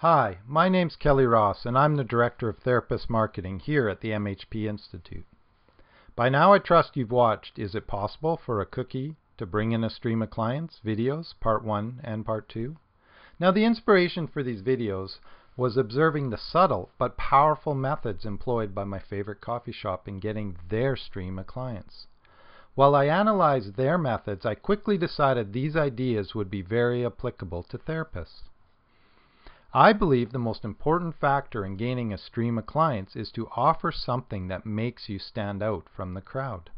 Hi, my name's Kelly Ross, and I'm the Director of Therapist Marketing here at the MHP Institute. By now I trust you've watched Is It Possible for a Cookie to Bring in a Stream of Clients? Videos, Part 1 and Part 2. Now the inspiration for these videos was observing the subtle but powerful methods employed by my favorite coffee shop in getting their stream of clients. While I analyzed their methods, I quickly decided these ideas would be very applicable to therapists. I believe the most important factor in gaining a stream of clients is to offer something that makes you stand out from the crowd.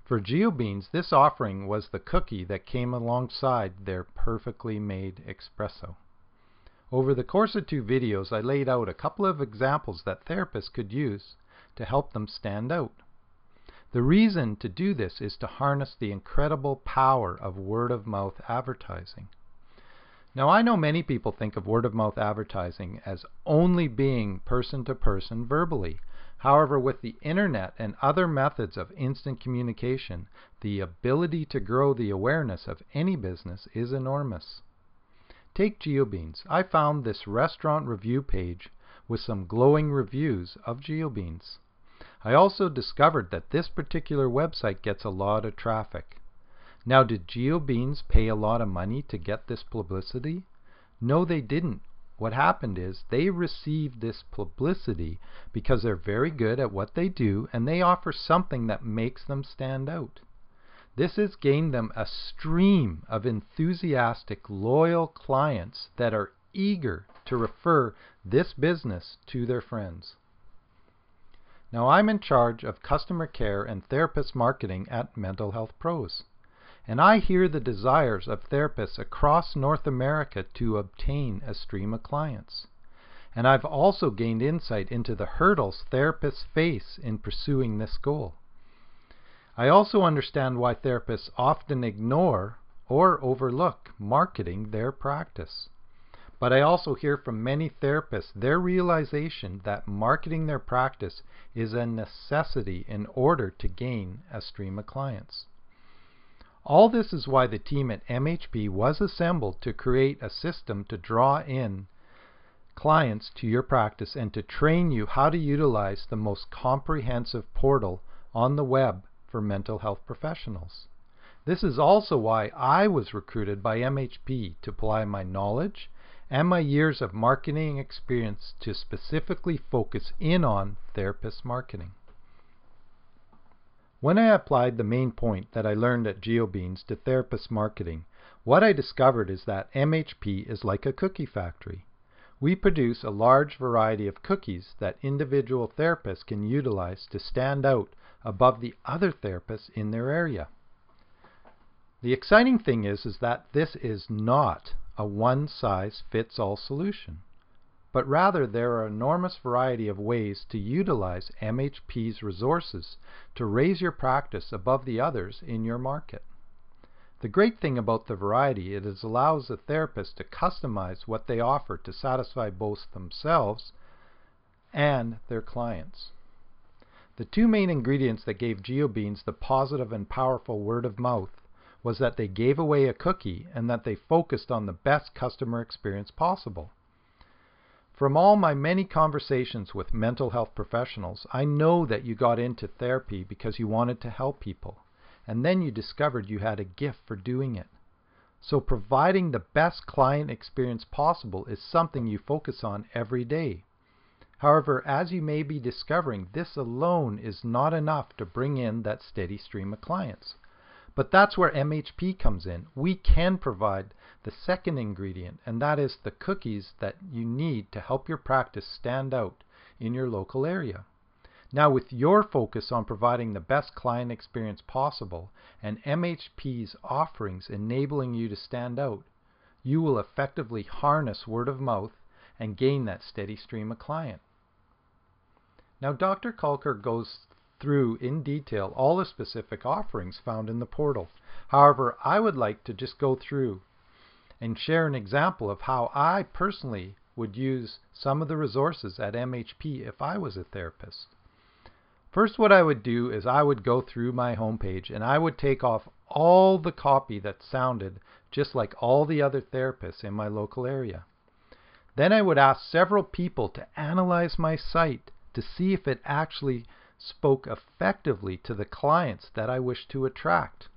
For GeoBeans, this offering was the cookie that came alongside their perfectly made espresso. Over the course of 2 videos, I laid out a couple of examples that therapists could use to help them stand out. The reason to do this is to harness the incredible power of word-of-mouth advertising. Now, I know many people think of word-of-mouth advertising as only being person-to-person verbally. However, with the internet and other methods of instant communication, the ability to grow the awareness of any business is enormous. Take GeoBeans. I found this restaurant review page with some glowing reviews of GeoBeans. I also discovered that this particular website gets a lot of traffic. Now, did GeoBeans pay a lot of money to get this publicity? No, they didn't. What happened is they received this publicity because they're very good at what they do and they offer something that makes them stand out. This has gained them a stream of enthusiastic, loyal clients that are eager to refer this business to their friends. Now, I'm in charge of customer care and therapist marketing at Mental Health Pros. And I hear the desires of therapists across North America to obtain a stream of clients. And I've also gained insight into the hurdles therapists face in pursuing this goal. I also understand why therapists often ignore or overlook marketing their practice. But I also hear from many therapists their realization that marketing their practice is a necessity in order to gain a stream of clients. All this is why the team at MHP was assembled to create a system to draw in clients to your practice and to train you how to utilize the most comprehensive portal on the web for mental health professionals. This is also why I was recruited by MHP to apply my knowledge and my years of marketing experience to specifically focus in on therapist marketing. When I applied the main point that I learned at GeoBeans to therapist marketing, what I discovered is that MHP is like a cookie factory. We produce a large variety of cookies that individual therapists can utilize to stand out above the other therapists in their area. The exciting thing is that this is not a one-size-fits-all solution, but rather there are an enormous variety of ways to utilize MHP's resources to raise your practice above the others in your market. The great thing about the variety is it allows the therapist to customize what they offer to satisfy both themselves and their clients. The 2 main ingredients that gave GeoBeans the positive and powerful word of mouth was that they gave away a cookie and that they focused on the best customer experience possible. From all my many conversations with mental health professionals, I know that you got into therapy because you wanted to help people, and then you discovered you had a gift for doing it. So providing the best client experience possible is something you focus on every day. However, as you may be discovering, this alone is not enough to bring in that steady stream of clients. But that's where MHP comes in. We can provide the second ingredient, and that is the cookies that you need to help your practice stand out in your local area. Now, with your focus on providing the best client experience possible and MHP's offerings enabling you to stand out, you will effectively harness word of mouth and gain that steady stream of client. Now, Dr. Kalker goes through in detail all the specific offerings found in the portal. However, I would like to just go through and share an example of how I personally would use some of the resources at MHP if I was a therapist. First, what I would do is I would go through my homepage and I would take off all the copy that sounded just like all the other therapists in my local area. Then I would ask several people to analyze my site to see if it actually spoke effectively to the clients that I wish to attract.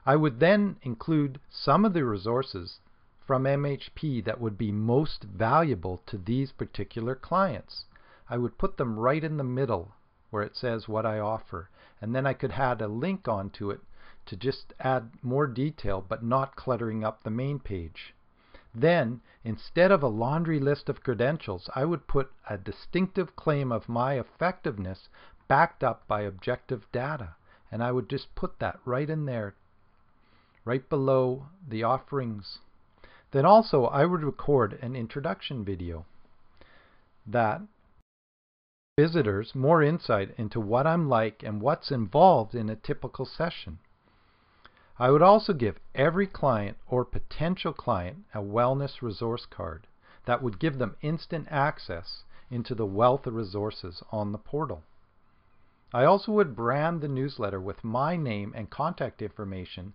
I would then include some of the resources from MHP that would be most valuable to these particular clients. I would put them right in the middle where it says what I offer, and then I could add a link onto it to just add more detail but not cluttering up the main page. Then, instead of a laundry list of credentials, I would put a distinctive claim of my effectiveness backed up by objective data, and I would just put that right in there, right below the offerings. Then also I would record an introduction video that visitors more insight into what I'm like and what's involved in a typical session. I would also give every client or potential client a wellness resource card that would give them instant access into the wealth of resources on the portal. I also would brand the newsletter with my name and contact information.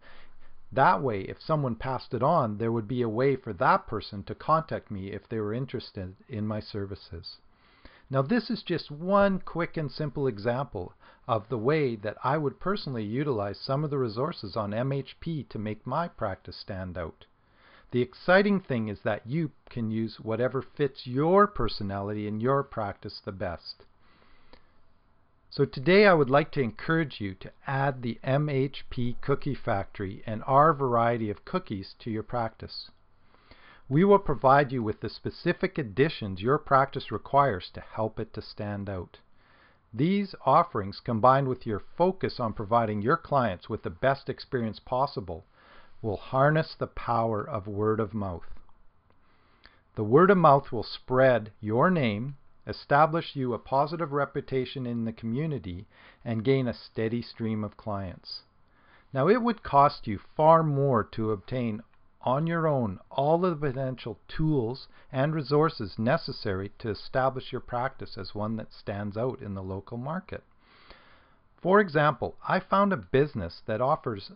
That way, if someone passed it on, there would be a way for that person to contact me if they were interested in my services. Now, this is just one quick and simple example of the way that I would personally utilize some of the resources on MHP to make my practice stand out. The exciting thing is that you can use whatever fits your personality and your practice the best. So today I would like to encourage you to add the MHP Cookie Factory and our variety of cookies to your practice. We will provide you with the specific additions your practice requires to help it to stand out. These offerings, combined with your focus on providing your clients with the best experience possible, will harness the power of word of mouth. The word of mouth will spread your name, establish you a positive reputation in the community, and gain a steady stream of clients. Now, it would cost you far more to obtain on your own all of the potential tools and resources necessary to establish your practice as one that stands out in the local market. For example, I found a business that offers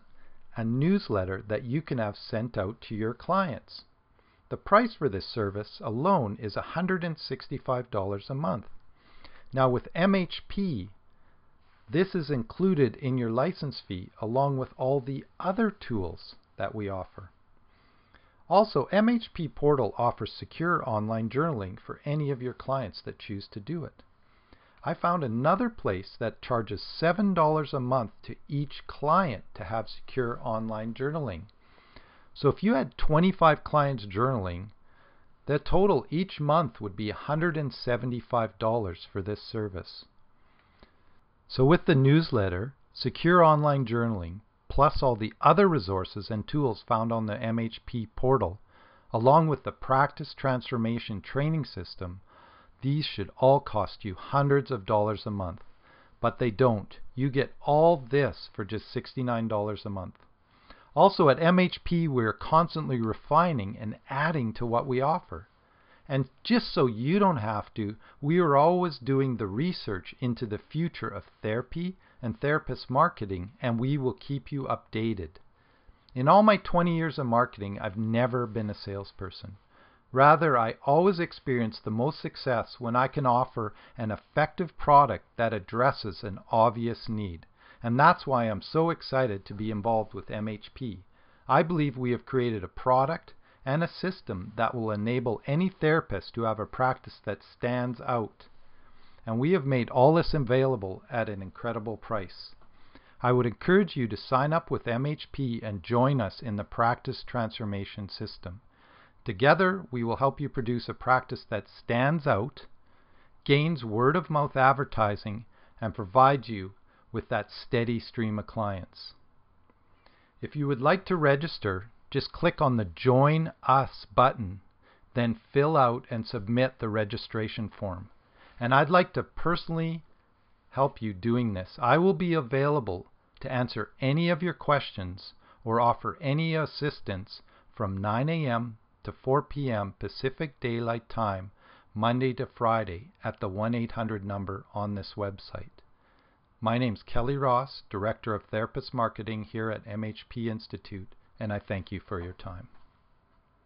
a newsletter that you can have sent out to your clients. The price for this service alone is $165 a month. Now, with MHP, this is included in your license fee along with all the other tools that we offer. Also, MHP Portal offers secure online journaling for any of your clients that choose to do it. I found another place that charges $7 a month to each client to have secure online journaling. So if you had 25 clients journaling, the total each month would be $175 for this service. So with the newsletter, secure online journaling, plus all the other resources and tools found on the MHP portal, along with the Practice Transformation Training System, these should all cost you hundreds of dollars a month. But they don't. You get all this for just $69 a month. Also at MHP, we're constantly refining and adding to what we offer. And just so you don't have to, we are always doing the research into the future of therapy and therapist marketing, and we will keep you updated. In all my 20 years of marketing, I've never been a salesperson. Rather, I always experience the most success when I can offer an effective product that addresses an obvious need. And that's why I'm so excited to be involved with MHP. I believe we have created a product and a system that will enable any therapist to have a practice that stands out. And we have made all this available at an incredible price. I would encourage you to sign up with MHP and join us in the Practice Transformation System. Together, we will help you produce a practice that stands out, gains word-of-mouth advertising, and provide you with that steady stream of clients. If you would like to register, just click on the Join Us button, then fill out and submit the registration form. And I'd like to personally help you doing this. I will be available to answer any of your questions or offer any assistance from 9 a.m. to 4 p.m. Pacific Daylight Time, Monday to Friday at the 1-800 number on this website. My name's Kelly Ross, Director of Therapist Marketing here at MHP Institute, and I thank you for your time.